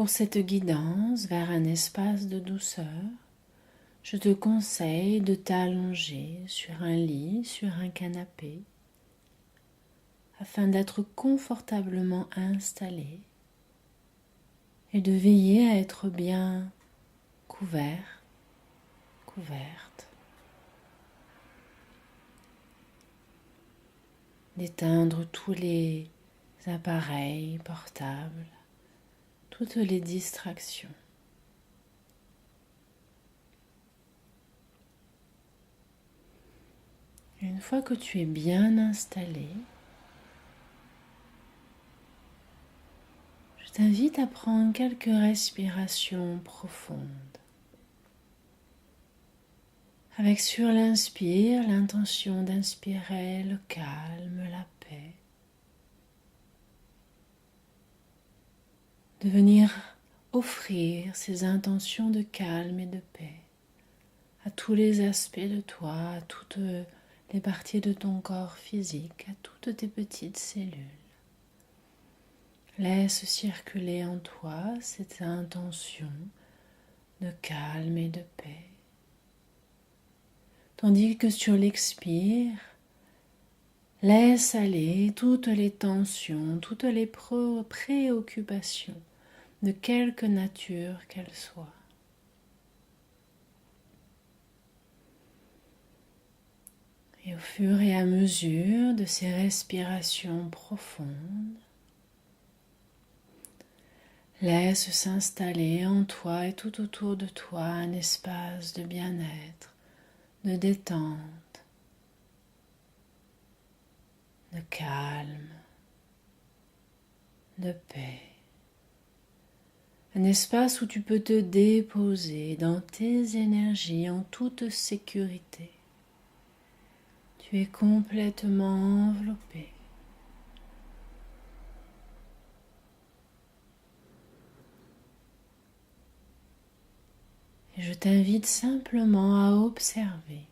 Pour cette guidance vers un espace de douceur, je te conseille de t'allonger sur un lit, sur un canapé, afin d'être confortablement installé et de veiller à être bien couvert, couverte. D'éteindre tous les appareils portables, toutes les distractions. Une fois que tu es bien installé, je t'invite à prendre quelques respirations profondes. Avec sur l'inspire, l'intention d'inspirer le calme, la paix. De venir offrir ces intentions de calme et de paix à tous les aspects de toi, à toutes les parties de ton corps physique, à toutes tes petites cellules. Laisse circuler en toi cette intention de calme et de paix. Tandis que sur l'expire, laisse aller toutes les tensions, toutes les préoccupations, de quelque nature qu'elles soient. Et au fur et à mesure de ces respirations profondes, laisse s'installer en toi et tout autour de toi un espace de bien-être, de détente, de calme, de paix. Un espace où tu peux te déposer dans tes énergies en toute sécurité. Tu es complètement enveloppé. Et je t'invite simplement à observer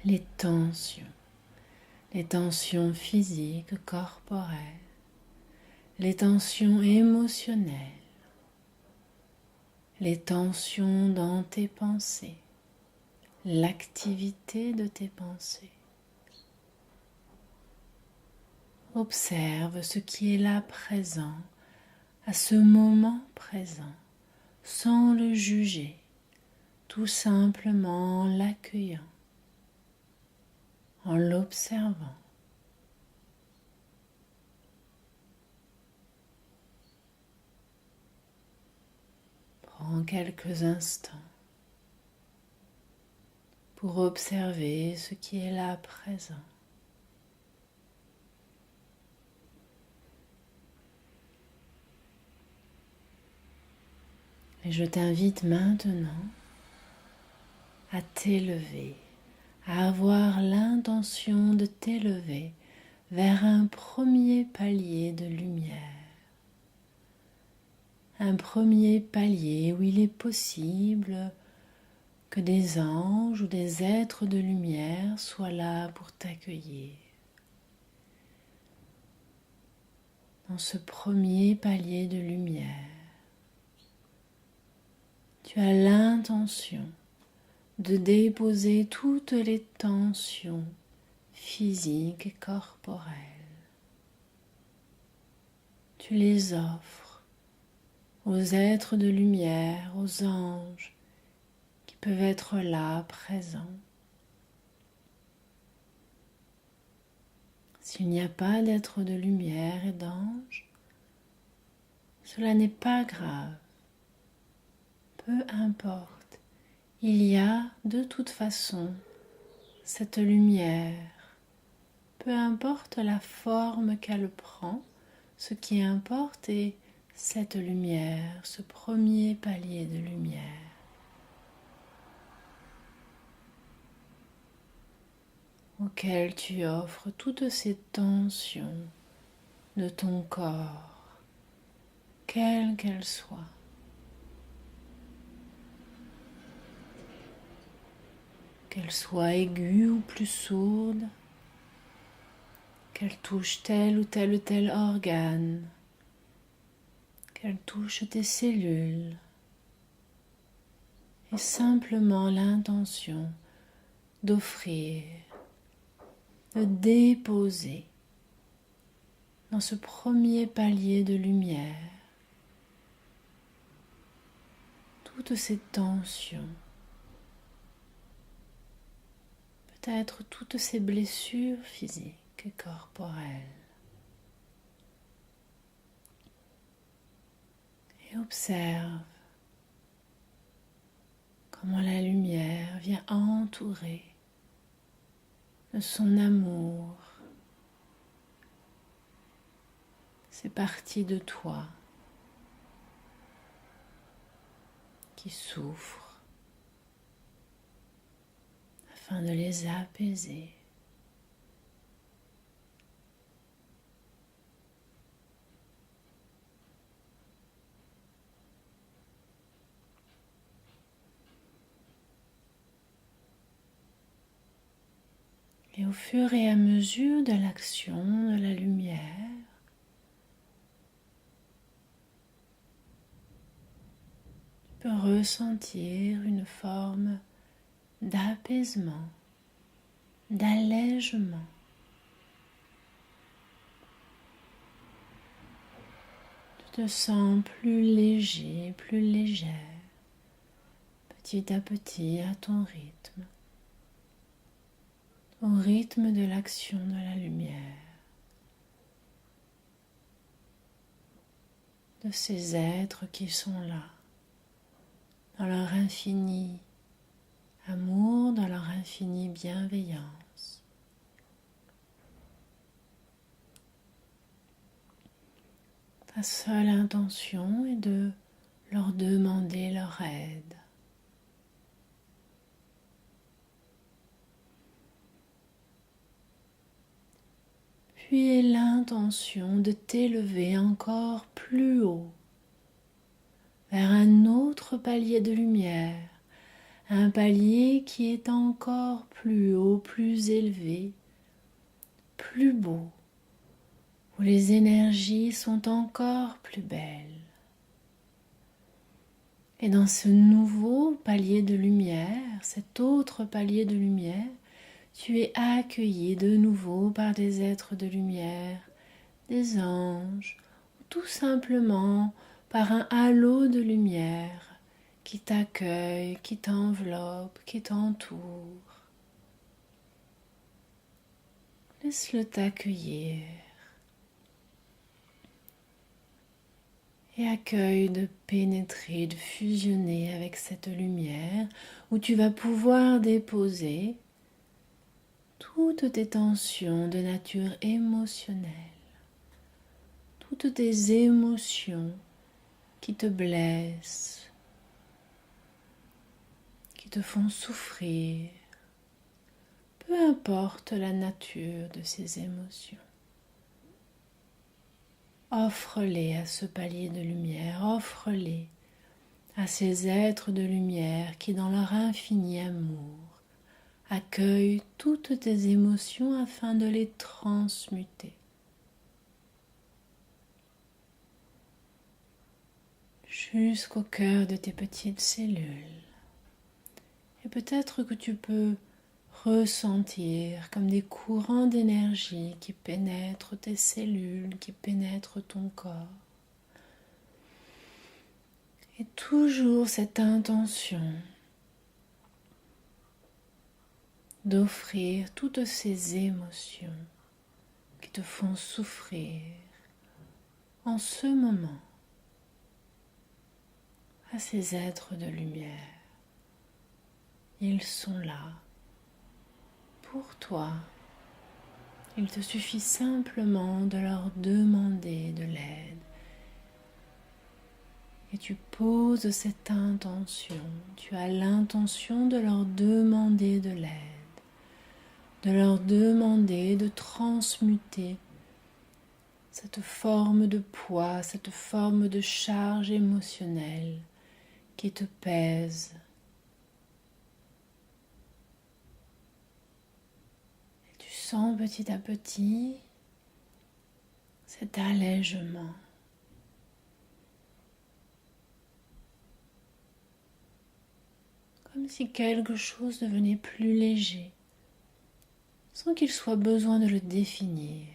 les tensions physiques, corporelles, les tensions émotionnelles, les tensions dans tes pensées, l'activité de tes pensées. Observe ce qui est là présent, à ce moment présent, sans le juger, tout simplement en l'accueillant, en l'observant. Prends quelques instants pour observer ce qui est là présent. Et je t'invite maintenant à t'élever, à avoir l'intention de t'élever vers un premier palier de lumière. Un premier palier où il est possible que des anges ou des êtres de lumière soient là pour t'accueillir. Dans ce premier palier de lumière, tu as l'intention de déposer toutes les tensions physiques et corporelles. Tu les offres aux êtres de lumière, aux anges qui peuvent être là, présents. S'il n'y a pas d'êtres de lumière et d'anges, cela n'est pas grave. Peu importe, il y a de toute façon cette lumière. Peu importe la forme qu'elle prend, ce qui importe est cette lumière, ce premier palier de lumière. Auquel tu offres toutes ces tensions de ton corps, quelles qu'elles soient. Qu'elles soient aiguës ou plus sourdes, qu'elles touchent tel ou tel organe, qu'elle touche tes cellules et simplement l'intention d'offrir, de déposer dans ce premier palier de lumière toutes ces tensions, peut-être toutes ces blessures physiques et corporelles. Et observe comment la lumière vient entourer de son amour ces parties de toi qui souffrent afin de les apaiser. Et au fur et à mesure de l'action de la lumière, tu peux ressentir une forme d'apaisement, d'allègement. Tu te sens plus léger, plus légère, petit à petit à ton rythme, au rythme de l'action de la lumière, de ces êtres qui sont là, dans leur infini amour, dans leur infinie bienveillance. Ta seule intention est de leur demander leur aide. Puis l'intention de t'élever encore plus haut, vers un autre palier de lumière, un palier qui est encore plus haut, plus élevé, plus beau, où les énergies sont encore plus belles. Et dans ce nouveau palier de lumière, cet autre palier de lumière, tu es accueilli de nouveau par des êtres de lumière, des anges, ou tout simplement par un halo de lumière qui t'accueille, qui t'enveloppe, qui t'entoure. Laisse-le t'accueillir et accueille de pénétrer, de fusionner avec cette lumière où tu vas pouvoir déposer toutes tes tensions de nature émotionnelle, toutes tes émotions qui te blessent, qui te font souffrir, peu importe la nature de ces émotions. Offre-les à ce palier de lumière, offre-les à ces êtres de lumière qui, dans leur infini amour, accueillent toutes tes émotions afin de les transmuter. Jusqu'au cœur de tes petites cellules. Et peut-être que tu peux ressentir comme des courants d'énergie qui pénètrent tes cellules, qui pénètrent ton corps. Et toujours cette intention d'offrir toutes ces émotions qui te font souffrir en ce moment à ces êtres de lumière. Ils sont là pour toi. Il te suffit simplement de leur demander de l'aide. Et tu poses cette intention. Tu as l'intention de leur demander de l'aide, de leur demander de transmuter cette forme de poids, cette forme de charge émotionnelle qui te pèse. Et tu sens petit à petit cet allègement. comme si quelque chose devenait plus léger, sans qu'il soit besoin de le définir.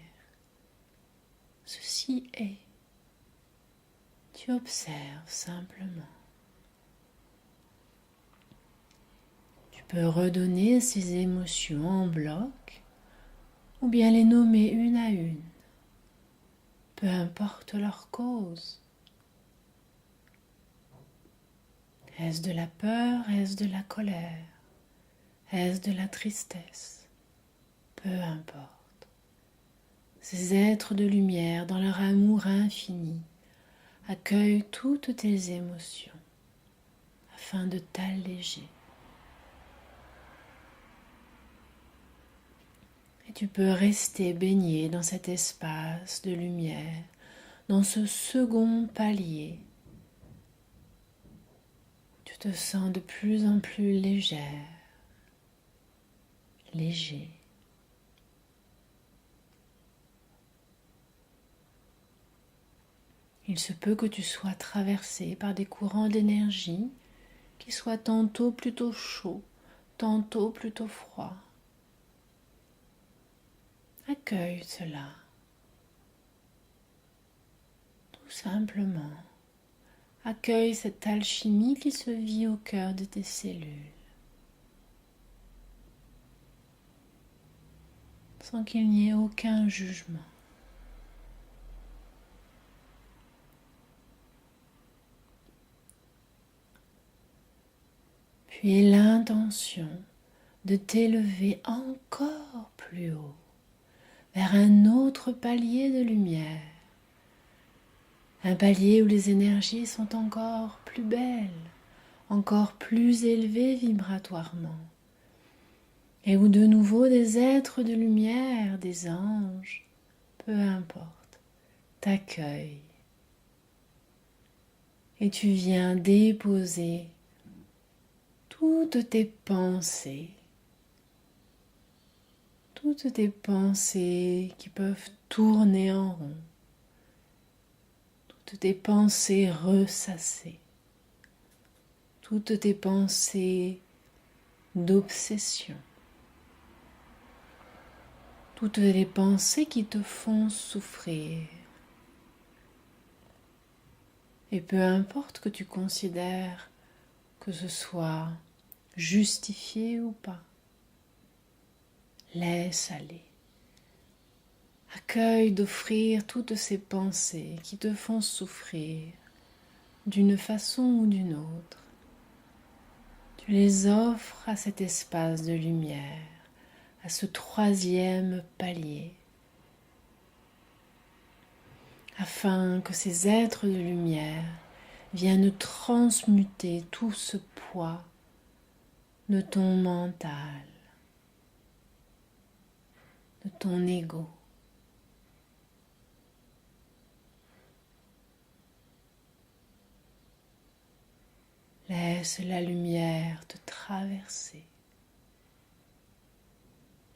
Ceci est. Tu observes simplement. Tu peux redonner ces émotions en bloc ou bien les nommer une à une. Peu importe leur cause. Est-ce de la peur? Est-ce de la colère? Est-ce de la tristesse? Peu importe. Ces êtres de lumière, dans leur amour infini, accueillent toutes tes émotions afin de t'alléger. Et tu peux rester baigné dans cet espace de lumière, dans ce second palier. Tu te sens de plus en plus légère, léger. Il se peut que tu sois traversé par des courants d'énergie qui soient tantôt plutôt chauds, tantôt plutôt froids. Accueille cela, tout simplement. Accueille cette alchimie qui se vit au cœur de tes cellules, sans qu'il n'y ait aucun jugement. Puis l'intention de t'élever encore plus haut, vers un autre palier de lumière. Un palier où les énergies sont encore plus belles, encore plus élevées vibratoirement. Et où de nouveau des êtres de lumière, des anges, peu importe, t'accueillent. Et tu viens déposer toutes tes pensées qui peuvent tourner en rond, toutes tes pensées ressassées, toutes tes pensées d'obsession, toutes les pensées qui te font souffrir. Et peu importe que tu considères que ce soit justifié ou pas, laisse aller. Accueille d'offrir toutes ces pensées qui te font souffrir d'une façon ou d'une autre. Tu les offres à cet espace de lumière, à ce troisième palier, afin que ces êtres de lumière viennent transmuter tout ce poids de ton mental, de ton ego. Laisse la lumière te traverser.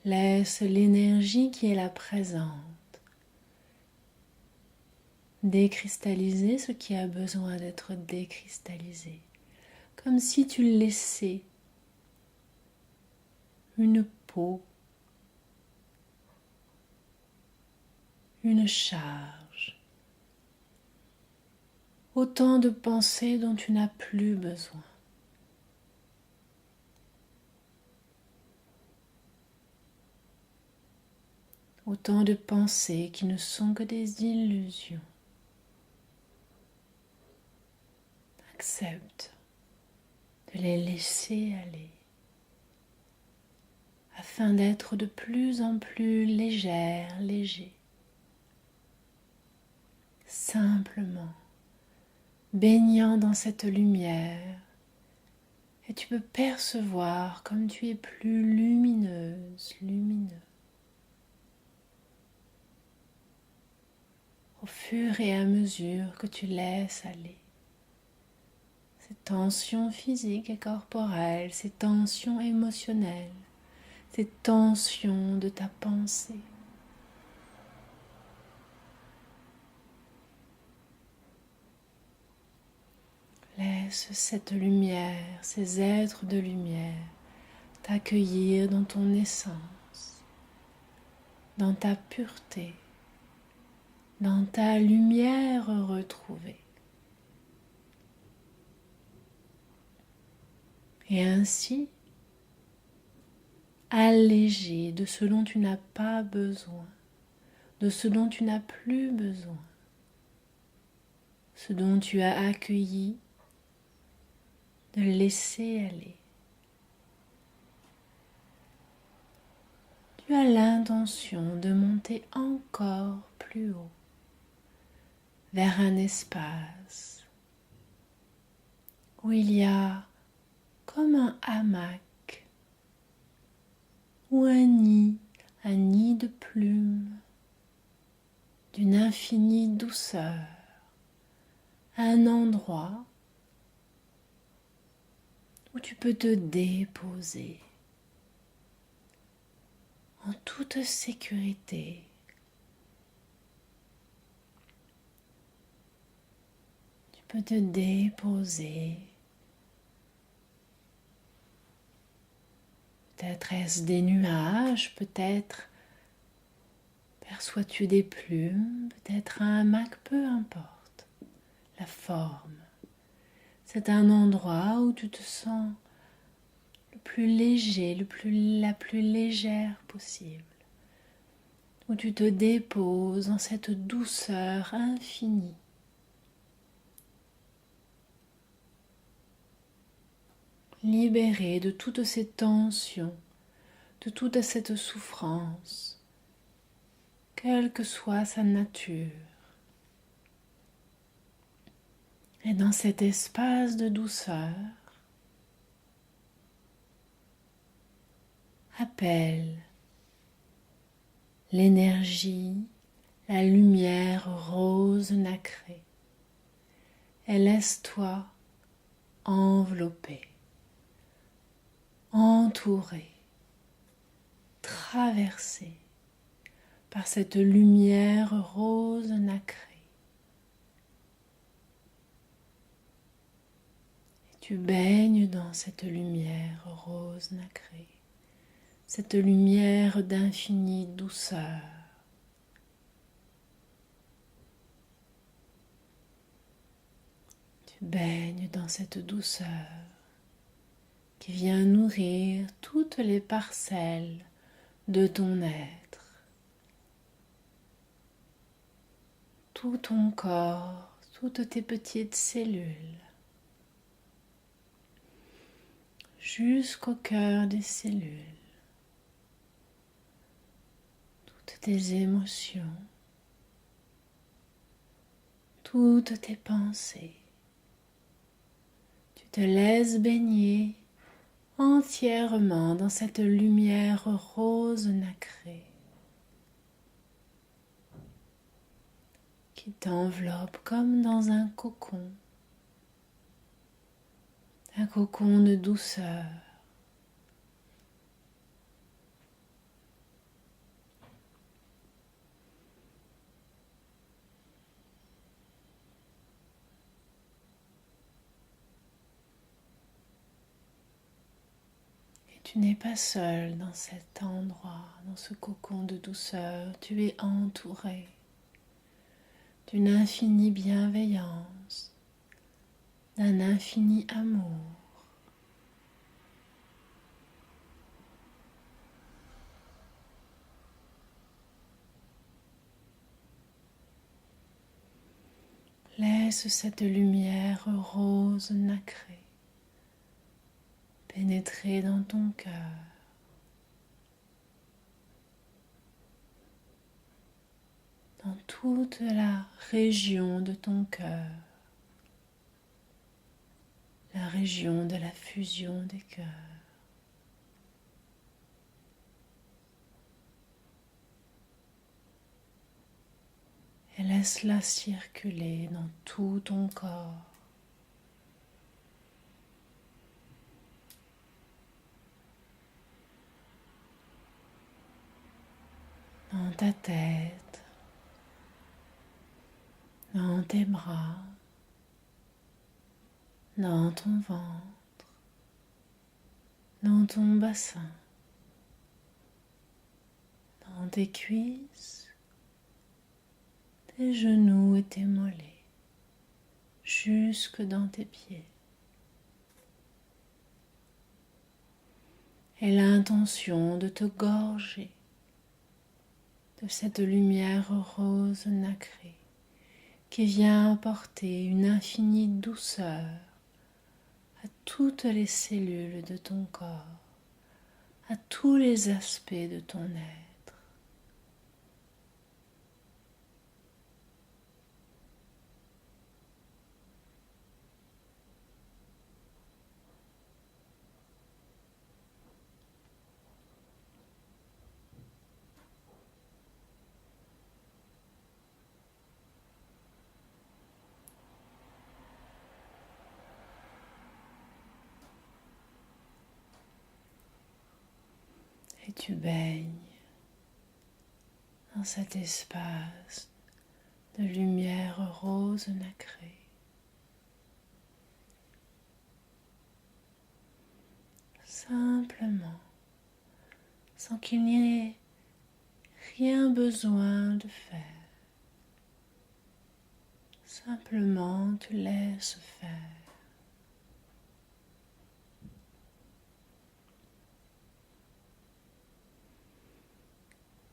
Laisse l'énergie qui est là présente décristalliser ce qui a besoin d'être décristallisé, comme si tu laissais une peau, une charge, autant de pensées dont tu n'as plus besoin. Autant de pensées qui ne sont que des illusions. Accepte de les laisser aller afin d'être de plus en plus légère, léger. Simplement baignant dans cette lumière, et tu peux percevoir comme tu es plus lumineuse, lumineux. Au fur et à mesure que tu laisses aller ces tensions physiques et corporelles, ces tensions émotionnelles, ces tensions de ta pensée. Laisse Laisse cette lumière, ces êtres de lumière t'accueillir dans ton essence, dans ta pureté, dans ta lumière retrouvée. Et ainsi, allégé de ce dont tu n'as pas besoin, de ce dont tu n'as plus besoin, ce dont tu as accueilli, de laisser aller. Tu as l'intention de monter encore plus haut, vers un espace où il y a comme un hamac ou un nid de plumes d'une infinie douceur, un endroit où tu peux te déposer en toute sécurité. Tu peux te déposer. Peut-être est-ce des nuages, peut-être perçois-tu des plumes, peut-être un hamac, peu importe la forme. C'est un endroit où tu te sens le plus léger, la plus légère possible, où tu te déposes dans cette douceur infinie. Libéré de toutes ces tensions, de toute cette souffrance, quelle que soit sa nature. Et dans cet espace de douceur, appelle l'énergie, la lumière rose nacrée, et laisse-toi envelopper, entouré, traversé par cette lumière rose nacrée. Et tu baignes dans cette lumière rose nacrée, cette lumière d'infinie douceur. Tu baignes dans cette douceur qui vient nourrir toutes les parcelles de ton être, tout ton corps, toutes tes petites cellules, jusqu'au cœur des cellules, toutes tes émotions, toutes tes pensées. Tu te laisses baigner entièrement dans cette lumière rose nacrée qui t'enveloppe comme dans un cocon de douceur. Tu n'es pas seul dans cet endroit, dans ce cocon de douceur. Tu es entouré d'une infinie bienveillance, d'un infini amour. Laisse cette lumière rose nacrée pénétrer dans ton cœur. Dans toute la région de ton cœur, la région de la fusion des cœurs. Et laisse-la circuler dans tout ton corps. Dans ta tête, dans tes bras, dans ton ventre, dans ton bassin, dans tes cuisses, tes genoux et tes mollets, jusque dans tes pieds. Et l'intention de te gorger de cette lumière rose nacrée qui vient apporter une infinie douceur à toutes les cellules de ton corps, à tous les aspects de ton être. Et tu baignes dans cet espace de lumière rose nacrée. Simplement, sans qu'il n'y ait rien besoin de faire. Simplement, tu laisses faire.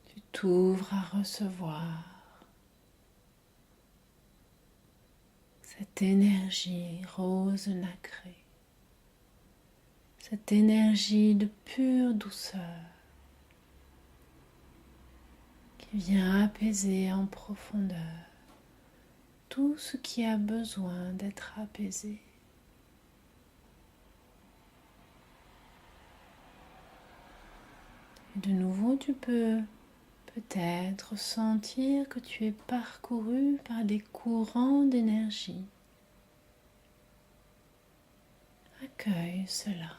Tu t'ouvres à recevoir cette énergie rose nacrée, cette énergie de pure douceur qui vient apaiser en profondeur tout ce qui a besoin d'être apaisé. Et de nouveau, tu peux peut-être sentir que tu es parcouru par des courants d'énergie. Accueille cela.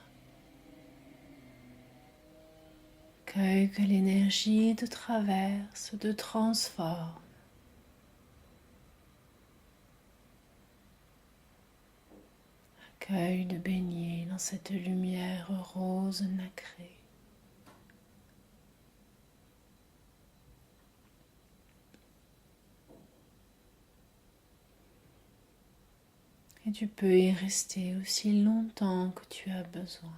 Accueille que l'énergie te traverse, te transforme. Accueille de baigner dans cette lumière rose nacrée. Et tu peux y rester aussi longtemps que tu as besoin.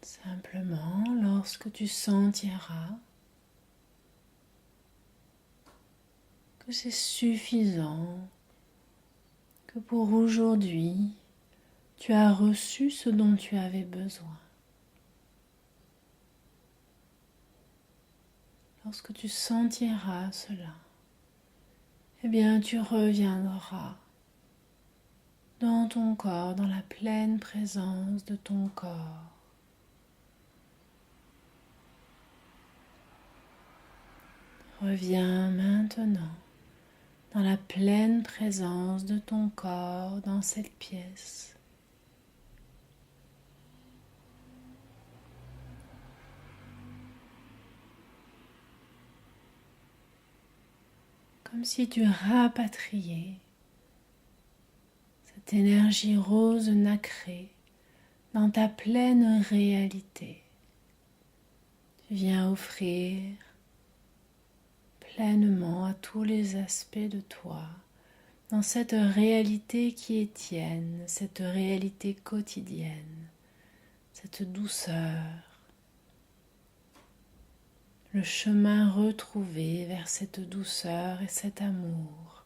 Simplement, lorsque tu sentiras que c'est suffisant, que pour aujourd'hui, tu as reçu ce dont tu avais besoin. Lorsque tu sentiras cela, eh bien tu reviendras dans ton corps, dans la pleine présence de ton corps. Reviens maintenant dans la pleine présence de ton corps dans cette pièce. Comme si tu rapatriais cette énergie rose nacrée dans ta pleine réalité. Tu viens offrir pleinement à tous les aspects de toi, dans cette réalité qui est tienne, cette réalité quotidienne, cette douceur, le chemin retrouvé vers cette douceur et cet amour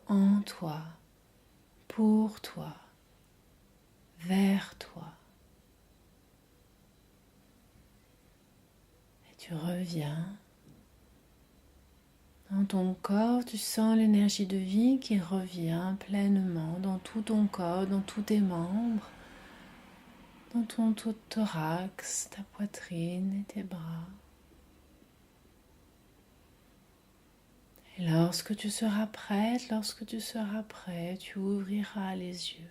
en toi, pour toi, vers toi. Et tu reviens. Dans ton corps, tu sens l'énergie de vie qui revient pleinement dans tout ton corps, dans tous tes membres, dans ton thorax, ta poitrine et tes bras. Et lorsque tu seras prête, tu ouvriras les yeux.